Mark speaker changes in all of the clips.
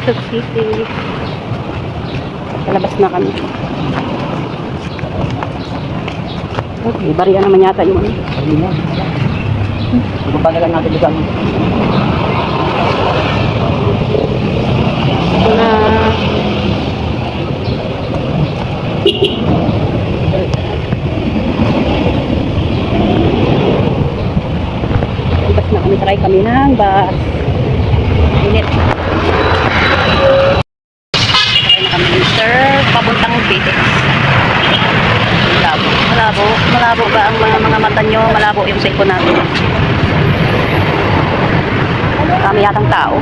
Speaker 1: Quezon City. Palabas na kami. Okay, bariya naman yata yung ano.
Speaker 2: Baba na lang natin dito.
Speaker 1: Ito na. Bas na kami, try kami ng bus. Init. Try na kami Mr. Papuntang Pitex. Malabo ba ang mga mata nyo? Malabo yung cellphone natin. Kami yatang tao.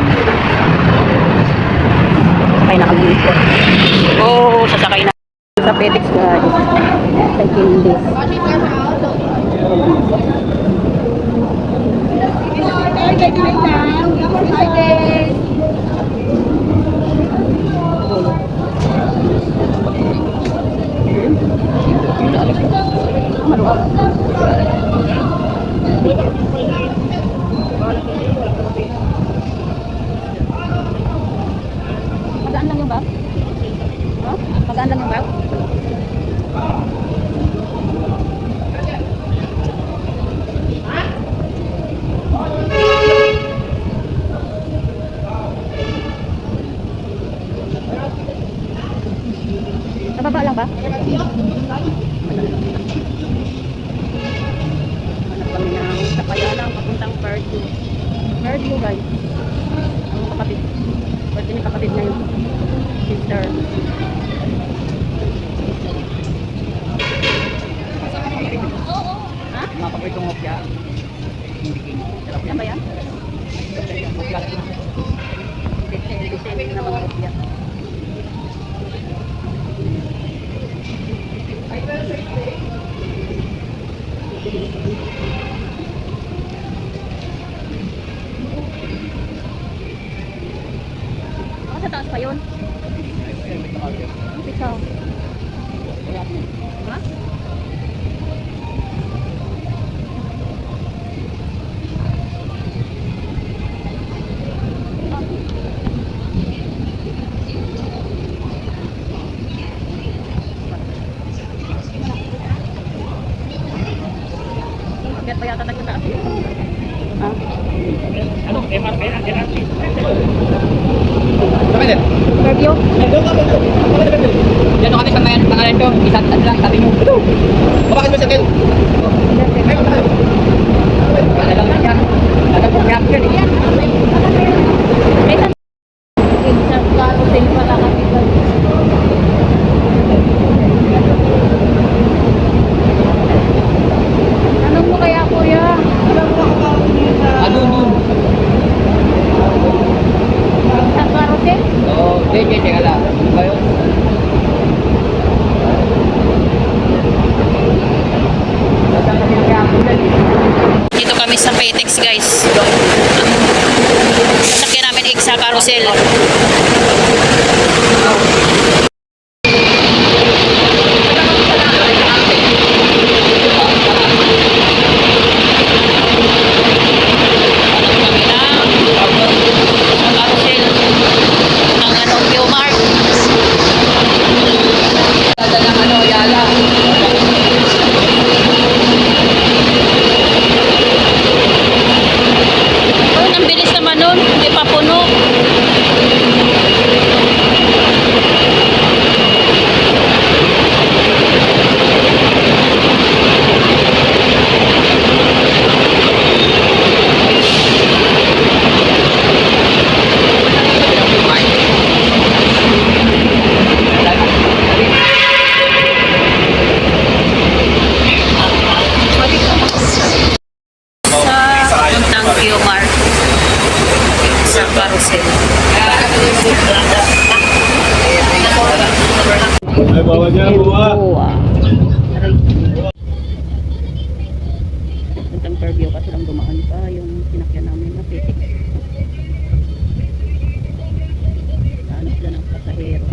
Speaker 1: Sakay na kami dito. Oh, sasakay na sa Pitex guys. Sa Kindis. Magaan lang yung bag? Huh? Magaan lang yung bag? Nababa lang ba? Hanap kami ng sakayanan papuntang Fairview. Fairview guys. Ang kapatid. Pwede may kapatid na yung sister. Ha?
Speaker 2: Mapapitong opya.
Speaker 1: Yan ba yan? Design na mga opya. Sa taas pa yun? Ikaw. Ha? Hanggat pa yata tayo taas. Ha?
Speaker 2: Ano? MRP? MRP? Kami din.
Speaker 1: Fairview?
Speaker 2: Yan kami sa pangalan ko. Isang lang, sabi mo. Bakit mo sa tel? Wala lang yan. Wala pong reaction eh.
Speaker 1: Isang klaro din pala kami. Tanong mo kaya kuya?
Speaker 2: Ano nun?
Speaker 1: Isang klaro din?
Speaker 2: Oo, teka lang. Ano ba yun?
Speaker 1: Dito kami sa Pitex guys. Sasakyan namin sa carousel.
Speaker 3: Ay, bawa niya, bawa.
Speaker 1: Puntang Fairview kasi lang dumaan pa yung sinakyan namin na Pitex. Ano sila ng pasahero.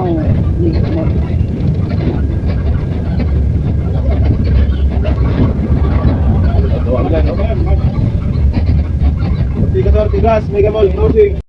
Speaker 2: Oo.
Speaker 3: Tigas, tigas, mega mall, closing.